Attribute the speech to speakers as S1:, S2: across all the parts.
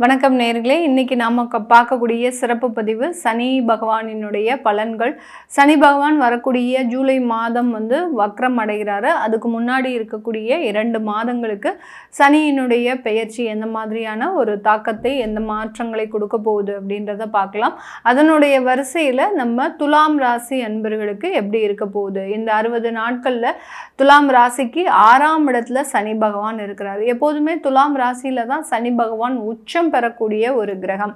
S1: வணக்கம் நேயர்களே, இன்னைக்கு நாம பார்க்கக்கூடிய சிறப்பு பதிவு சனி பகவானினுடைய பலன்கள். சனி பகவான் வரக்கூடிய ஜூலை மாதம் வக்ரம் அடைகிறாரு. அதுக்கு முன்னாடி இருக்கக்கூடிய 2 மாதங்களுக்கு சனியினுடைய பெயர்ச்சி எந்த மாதிரியான ஒரு தாக்கத்தை, எந்த மாற்றங்களை கொடுக்க போகுது அப்படின்றத பார்க்கலாம். அதனுடைய வரிசையில் நம்ம துலாம் ராசி அன்பர்களுக்கு எப்படி இருக்க போகுது, இந்த 60 நாட்களில் துலாம் ராசிக்கு 6ஆம் இடத்துல சனி பகவான் இருக்கிறார். எப்போதுமே துலாம் ராசியில தான் சனி பகவான் உச்சம் பெறக்கூடிய ஒரு கிரகம்.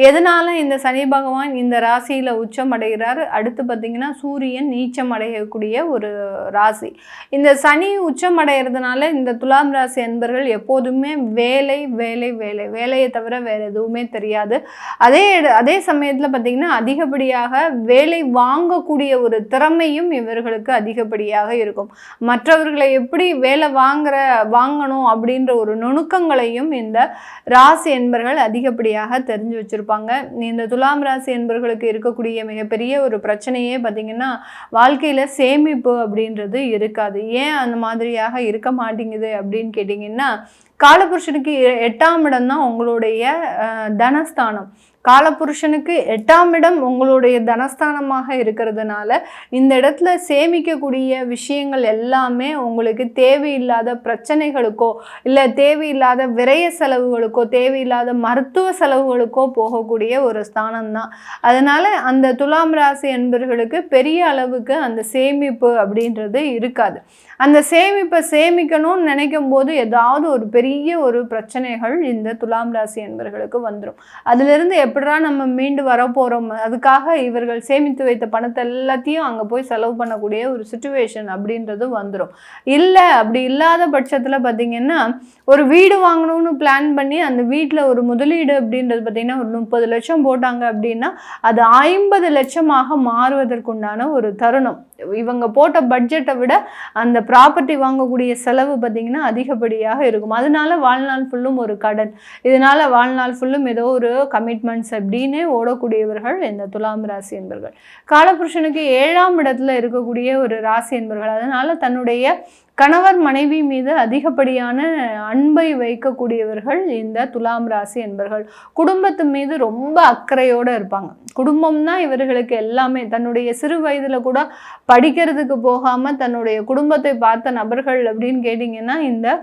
S1: எதனால இந்த சனி பகவான் இந்த ராசியில உச்சம் அடைகிறார்? அடுத்து பார்த்தீங்கன்னா சூரியன் நீச்சம் அடையக்கூடிய ஒரு ராசி. இந்த சனி உச்சம் அடைகிறதுனால இந்த துலாம் ராசி அன்பர்கள் எப்போதுமே வேலை வேலை வேலை வேலையை தவிர வேற எதுவுமே தெரியாது. அதே சமயத்தில் பார்த்தீங்கன்னா அதிகப்படியாக வேலை வாங்கக்கூடிய ஒரு திறமையும் இவர்களுக்கு அதிகப்படியாக இருக்கும். மற்றவர்களை எப்படி வேலை வாங்கணும் அப்படின்ற ஒரு நுணுக்கங்களையும் இந்த ராசி என்பர்கள் அதிகப்படியாக தெரிஞ்சு வச்சிருப்பாங்க. இந்த துலாம் ராசி என்பர்களுக்கு இருக்கக்கூடிய மிகப்பெரிய ஒரு பிரச்சனையே பார்த்தீங்கன்னா வாழ்க்கையில சேமிப்பு அப்படின்றது இருக்காது. ஏன் அந்த மாதிரியாக இருக்க மாட்டேங்குது அப்படின்னு கேட்டிங்கன்னா, காலபுருஷனுக்கு 8ஆம் இடம் தான் உங்களுடைய தனஸ்தானம். காலபுருஷனுக்கு 8ஆம் இடம் உங்களுடைய தனஸ்தானமாக இருக்கிறதுனால இந்த இடத்துல சேமிக்கக்கூடிய விஷயங்கள் எல்லாமே உங்களுக்கு தேவையில்லாத பிரச்சனைகளுக்கோ இல்லை தேவையில்லாத விரய செலவுகளுக்கோ தேவையில்லாத மருத்துவ செலவுகளுக்கோ போகக்கூடிய ஒரு ஸ்தானம் தான். அதனால அந்த துலாம் ராசி என்பர்களுக்கு பெரிய அளவுக்கு அந்த சேமிப்பு அப்படின்றது இருக்காது. அந்த சேமிப்பை சேமிக்கணும்னு நினைக்கும் போது ஏதாவது ஒரு பெரிய ஒரு பிரச்சனைகள் இந்த துலாம் ராசி என்பர்களுக்கு வந்துடும். அதிலிருந்து எப்படிடா நம்ம மீண்டு வர போகிறோம், அதுக்காக இவர்கள் சேமித்து வைத்த பணத்தை எல்லாத்தையும் அங்கே போய் செலவு பண்ணக்கூடிய ஒரு சுச்சுவேஷன் அப்படின்றது வந்துடும். இல்லை அப்படி இல்லாத பட்சத்தில் பார்த்திங்கன்னா ஒரு வீடு வாங்கணும்னு பிளான் பண்ணி அந்த வீட்டில் ஒரு முதலீடு அப்படின்றது பார்த்திங்கன்னா ஒரு 30 லட்சம் போட்டாங்க அப்படின்னா அது 50 லட்சமாக மாறுவதற்குண்டான ஒரு தருணம். இவங்க போட்ட பட்ஜெட்டை விட அந்த ப்ராப்பர்ட்டி வாங்கக்கூடிய செலவு பார்த்திங்கன்னா அதிகப்படியாக இருக்கும். அதனால வாழ்நாள் ஃபுல்லும் ஒரு கடன், இதனால் வாழ்நாள் ஃபுல்லும் ஏதோ ஒரு கமிட்மெண்ட்ஸ் அப்படின்னு ஓடக்கூடியவர்கள் இந்த துலாம் ராசி என்பர்கள். காலபுருஷனுக்கு 7ஆம் இடத்துல இருக்கக்கூடிய ஒரு ராசி என்பர்கள். அதனால் தன்னுடைய கணவர் மனைவி மீது அதிகப்படியான அன்பை வைக்கக்கூடியவர்கள் இந்த துலாம் ராசி என்பர்கள். குடும்பத்து மீது ரொம்ப அக்கறையோடு இருப்பாங்க. குடும்பம்னா இவர்களுக்கு எல்லாமே. தன்னுடைய சிறு வயதில் கூட படிக்கிறதுக்கு போகாமல் தன்னுடைய குடும்பத்தை பார்த்த நபர்கள் அப்படின்னு கேட்டிங்கன்னா இந்த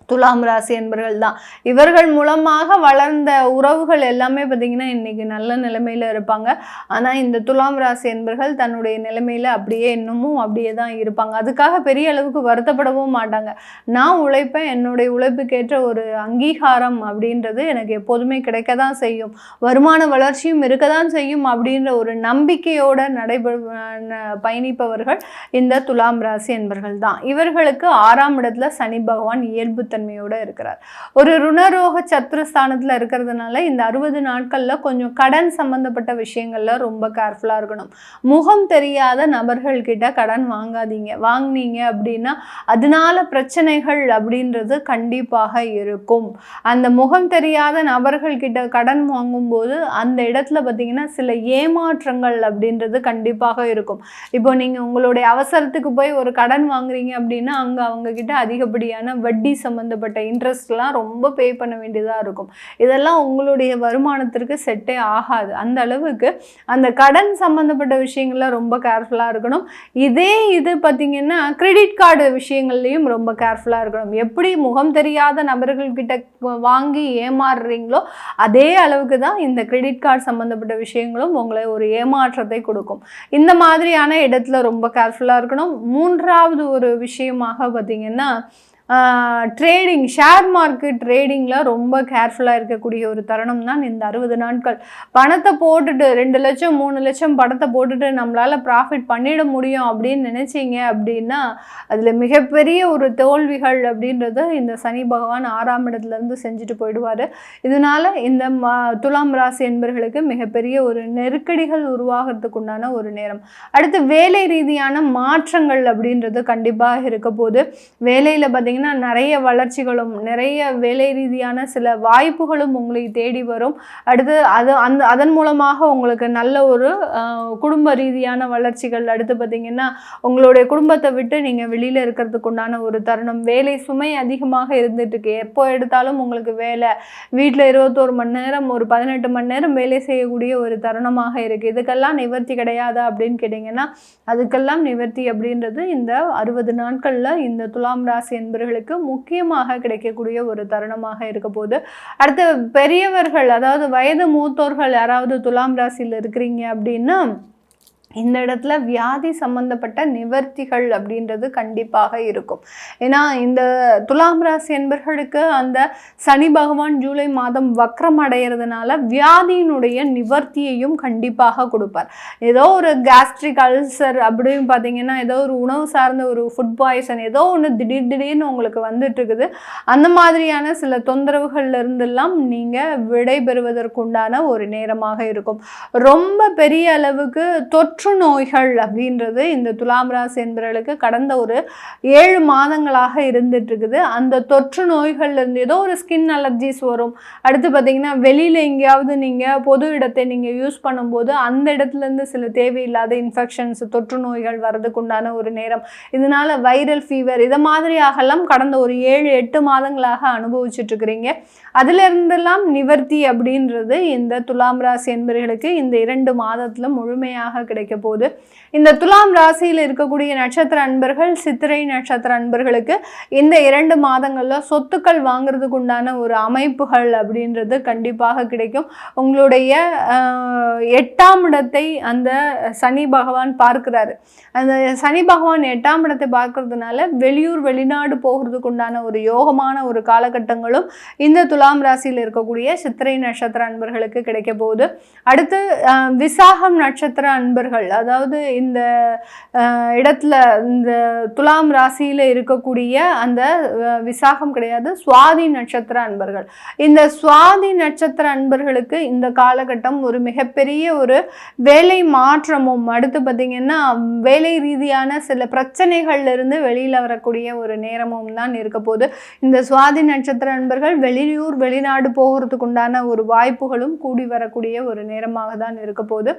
S1: துலாம் ராசி என்பர்கள் தான். இவர்கள் மூலமாக வளர்ந்த உறவுகள் எல்லாமே பார்த்திங்கன்னா இன்றைக்கி நல்ல நிலைமையில் இருப்பாங்க. ஆனால் இந்த துலாம் ராசி என்பர்கள் தன்னுடைய நிலைமையில் அப்படியே இன்னமும் அப்படியே தான் இருப்பாங்க. அதுக்காக பெரிய அளவுக்கு வருத்தப்படவும் மாட்டாங்க. நான் உழைப்பேன், என்னுடைய உழைப்புக்கேற்ற ஒரு அங்கீகாரம் அப்படின்றது எனக்கு எப்போதுமே கிடைக்க தான் செய்யும், வருமான வளர்ச்சியும் இருக்க தான் செய்யும் அப்படின்ற ஒரு நம்பிக்கையோடு பயணிப்பவர்கள் இந்த துலாம் ராசி என்பர்கள் தான். இவர்களுக்கு 6ஆம் இடத்துல சனி பகவான் இயல்பு தன்மையோட இருக்கிறார். ஒரு ருணரோக சத்ருஸ்தானத்துல இருக்கிறதுனால இந்த 60 நாட்கள்ல கொஞ்சம் கடன் சம்பந்தப்பட்ட விஷயங்கள்ல ரொம்ப கேர்ஃபுல்லா இருக்கணும். முகம் தெரியாத நபர்கள் கிட்ட கடன் வாங்காதீங்க. வாங்கினீங்க அப்படின்னா அதனால பிரச்சனைகள் அப்படின்றது கண்டிப்பாக இருக்கும். அந்த முகம் தெரியாத நபர்கள் கிட்ட கடன் வாங்கும்போது அந்த இடத்துல பார்த்தீங்கன்னா சில ஏமாற்றங்கள் அப்படின்றது கண்டிப்பாக இருக்கும். இப்போ நீங்க உங்களுடைய அவசரத்துக்கு போய் ஒரு கடன் வாங்குறீங்க அப்படின்னா அங்க அவங்க கிட்ட அதிகப்படியான வட்டி சம்பந்தப்பட்ட இன்ட்ரெஸ்ட்லாம் ரொம்ப பே பண்ண வேண்டியதாக இருக்கும். இதெல்லாம் உங்களுடைய வருமானத்திற்கு செட்டே ஆகாது. அந்த அளவுக்கு அந்த கடன் சம்மந்தப்பட்ட விஷயங்கள்ல ரொம்ப கேர்ஃபுல்லாக இருக்கணும். இது பார்த்திங்கன்னா கிரெடிட் கார்டு விஷயங்கள்லையும் ரொம்ப கேர்ஃபுல்லாக இருக்கணும். எப்படி முகம் தெரியாத நபர்கள்கிட்ட வாங்கி ஏமாறுறீங்களோ அதே அளவுக்கு தான் இந்த கிரெடிட் கார்டு சம்மந்தப்பட்ட விஷயங்களும் உங்களை ஒரு ஏமாற்றத்தை கொடுக்கும். இந்த மாதிரியான இடத்துல ரொம்ப கேர்ஃபுல்லாக இருக்கணும். 3வது ஒரு விஷயமாக பார்த்திங்கன்னா ட்ரேடிங், ஷேர் மார்க்கெட் ட்ரேடிங்கில் ரொம்ப கேர்ஃபுல்லாக இருக்கக்கூடிய ஒரு தருணம் தான் இந்த 60 நாட்கள். பணத்தை போட்டுட்டு 2 லட்சம் 3 லட்சம் பணத்தை போட்டுட்டு நம்மளால் ப்ராஃபிட் பண்ணிட முடியும் அப்படின்னு நினச்சிங்க அப்படின்னா அதில் மிகப்பெரிய ஒரு தோல்விகள் அப்படின்றது இந்த சனி பகவான் 6ஆம் இடத்துலேருந்து செஞ்சுட்டு போயிடுவார். இதனால் இந்த துலாம் ராசி என்பர்களுக்கு மிகப்பெரிய ஒரு நெருக்கடிகள் உருவாகிறதுக்கு உண்டான ஒரு நேரம். அடுத்து வேலை ரீதியான மாற்றங்கள் அப்படின்றது கண்டிப்பாக இருக்க போது. வேலையில் பார்த்தீங்கன்னா பார்த்தீங்கன்னா நிறைய வளர்ச்சிகளும் நிறைய வேலை ரீதியான சில வாய்ப்புகளும் உங்களை தேடி வரும். அடுத்து அதன் மூலமாக உங்களுக்கு நல்ல ஒரு குடும்ப ரீதியான வளர்ச்சிகள். அடுத்து பார்த்தீங்கன்னா உங்களுடைய குடும்பத்தை விட்டு நீங்கள் வெளியில் இருக்கிறதுக்கு உண்டான ஒரு தருணம். வேலை சுமை அதிகமாக இருந்துட்டு இருக்கு, எப்போ எடுத்தாலும் உங்களுக்கு வேலை, வீட்டில் 21 மணி நேரம் ஒரு 18 மணி நேரம் வேலை செய்யக்கூடிய ஒரு தருணமாக இருக்குது. இதுக்கெல்லாம் நிவர்த்தி கிடையாதா அப்படின்னு கேட்டிங்கன்னா அதுக்கெல்லாம் நிவர்த்தி அப்படின்றது இந்த 60 நாட்களில் இந்த துலாம் ராசி என்பவர்களுக்கு முக்கியமாக கிடைக்கக்கூடிய ஒரு தருணமாக இருக்க போது. அடுத்து பெரியவர்கள், அதாவது வயது மூத்தோர்கள் யாராவது துலாம் ராசியில் இருக்கிறீங்க அப்படின்னா இந்த இடத்துல வியாதி சம்பந்தப்பட்ட நிவர்த்திகள் அப்படின்றது கண்டிப்பாக இருக்கும். ஏன்னா இந்த துலாம் ராசி என்பவர்களுக்கு அந்த சனி பகவான் ஜூலை மாதம் வக்ரம் அடைகிறதுனால வியாதியினுடைய நிவர்த்தியையும் கண்டிப்பாக கொடுப்பார். ஏதோ ஒரு கேஸ்ட்ரிக் அல்சர் அப்படின்னு பார்த்தீங்கன்னா ஏதோ ஒரு உணவு சார்ந்த ஒரு ஃபுட் பாய்சன் ஏதோ ஒன்று திடீர்னு உங்களுக்கு வந்துட்டு இருக்குது. அந்த மாதிரியான சில தொந்தரவுகள்ல இருந்தெல்லாம் நீங்கள் விடைபெறுவதற்குண்டான ஒரு நேரமாக இருக்கும். ரொம்ப பெரிய அளவுக்கு தொற்று நோய்கள் அப்படின்றது இந்த துலாம் ராசி என்பவர்களுக்கு கடந்த ஒரு 7 மாதங்களாக இருந்துட்டு இருக்குது. அந்த தொற்று நோய்கள்ல இருந்து ஏதோ ஒரு ஸ்கின் அலர்ஜிஸ் வரும். அடுத்து பார்த்தீங்கன்னா வெளியில எங்கேயாவது நீங்க பொது இடத்தை நீங்க யூஸ் பண்ணும்போது அந்த இடத்துல இருந்து சில தேவையில்லாத இன்ஃபெக்ஷன்ஸ் தொற்று நோய்கள் வர்றதுக்கு உண்டான ஒரு நேரம். இதனால வைரல் ஃபீவர் இதை மாதிரியாகலாம் கடந்த ஒரு 7-8 மாதங்களாக அனுபவிச்சுட்டு இருக்கிறீங்க. அதுல இருந்தெல்லாம் நிவர்த்தி அப்படின்றது இந்த துலாம் ராசி என்பவர்களுக்கு இந்த 2 மாதத்துல முழுமையாக கிடைக்க போது. இந்த துலாம் ராசியில் இருக்கக்கூடிய நட்சத்திர அன்பர்கள், சித்திரை நட்சத்திர அன்பர்களுக்கு இந்த 2 மாதங்கள்ல சொத்துக்கள் வாங்குறதுக்கு உண்டான ஒரு அமைப்புகள் அப்படின்றது கண்டிப்பாக கிடைக்கும். உங்களுடைய 8ஆம் இடத்தை அந்த சனி பகவான் பார்க்கிறாரு. அந்த சனி பகவான் 8ஆம் இடத்தை பார்க்கறதுனால வெளியூர் வெளிநாடு போகிறதுக்கு உண்டான ஒரு யோகமான ஒரு காலகட்டங்களும் இந்த துலாம் ராசியில் இருக்கக்கூடிய சித்திரை நட்சத்திர அன்பர்களுக்கு கிடைக்க போகுது. அடுத்து விசாகம் நட்சத்திர அன்பர்கள், அதாவது இந்த இடத்துல இந்த துலாம் ராசியில இருக்கக்கூடிய அந்த விசாகம் கிடையாது, சுவாதி நட்சத்திர அன்பர்கள். இந்த சுவாதி நட்சத்திர அன்பர்களுக்கு இந்த காலகட்டம் ஒரு மிகப்பெரிய ஒரு வேலை மாற்றமும், அடுத்து பார்த்தீங்கன்னா வேலை ரீதியான சில பிரச்சனைகள்ல இருந்து வெளியில வரக்கூடிய ஒரு நேரமும் தான் இருக்க போது. இந்த சுவாதி நட்சத்திர அன்பர்கள் வெளியூர் வெளிநாடு போகிறதுக்கு உண்டான ஒரு வாய்ப்புகளும் கூடி வரக்கூடிய ஒரு நேரமாக தான் இருக்க போது.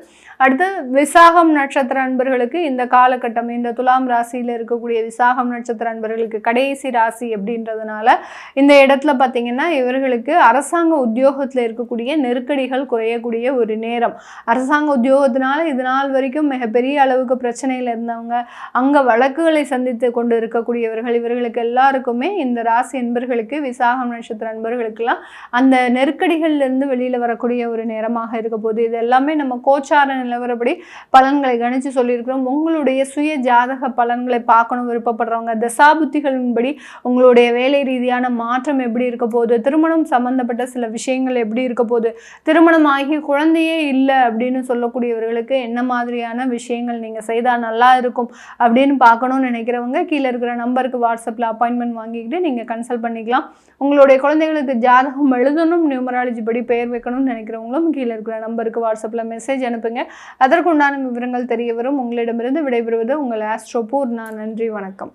S1: அடுத்து விசாகம் நட்சத்திர அன்பர்களுக்கு இந்த காலகட்டம் இந்த துலாம் ராசியில் இருக்கக்கூடிய விசாகம் நட்சத்திர அன்பர்களுக்கு கடைசி ராசி அப்படின்றதுனால இந்த இடத்துல பார்த்தீங்கன்னா இவர்களுக்கு அரசாங்க உத்தியோகத்தில் இருக்கக்கூடிய நெருக்கடிகள் குறையக்கூடிய ஒரு நேரம். அரசாங்க உத்தியோகத்தினால இது நாள் வரைக்கும் மிகப்பெரிய அளவுக்கு பிரச்சனையில் இருந்தவங்க, அங்கே வழக்குகளை சந்தித்து கொண்டு இருக்கக்கூடியவர்கள், இவர்களுக்கு எல்லாருக்குமே இந்த ராசி என்பர்களுக்கு விசாகம் நட்சத்திர அன்பர்களுக்கெல்லாம் அந்த நெருக்கடிகள்லேருந்து வெளியில் வரக்கூடிய ஒரு நேரமாக இருக்க போது. இது எல்லாமே நம்ம கோச்சார நிலவரப்படி பலன்களை கணிச்சு சொல்லியிருக்கிறோம். உங்களுடைய சுய ஜாதக பலன்களை பார்க்கணும் விருப்பப்படுறவங்க தசாபுத்திகளின்படி உங்களுடைய வேலை ரீதியான மாற்றம் எப்படி இருக்க போகுது, திருமணம் சம்பந்தப்பட்ட சில விஷயங்கள் எப்படி இருக்க போகுது, திருமணம் ஆகி குழந்தையே இல்லை அப்படின்னு சொல்லக்கூடியவர்களுக்கு என்ன மாதிரியான விஷயங்கள் நீங்கள் செய்தால் நல்லா இருக்கும் அப்படின்னு பார்க்கணும்னு நினைக்கிறவங்க கீழே இருக்கிற நம்பருக்கு வாட்ஸ்அப்பில் அப்பாயின்மெண்ட் வாங்கிக்கிட்டு நீங்கள் கன்சல்ட் பண்ணிக்கலாம். உங்களுடைய குழந்தைகளுக்கு ஜாதகம் எழுதணும், நியூமராலஜி படி பெயர் வைக்கணும்னு நினைக்கிறவங்களும் கீழே இருக்கிற நம்பருக்கு வாட்ஸ்அப்பில் மெசேஜ் அனுப்புங்க. அதற்குண்டான விவரங்கள் தெரிய வரும். உங்களிடமிருந்து விடைபெறுவது உங்கள் ஆஸ்ட்ரோ பூர்ணா. நன்றி, வணக்கம்.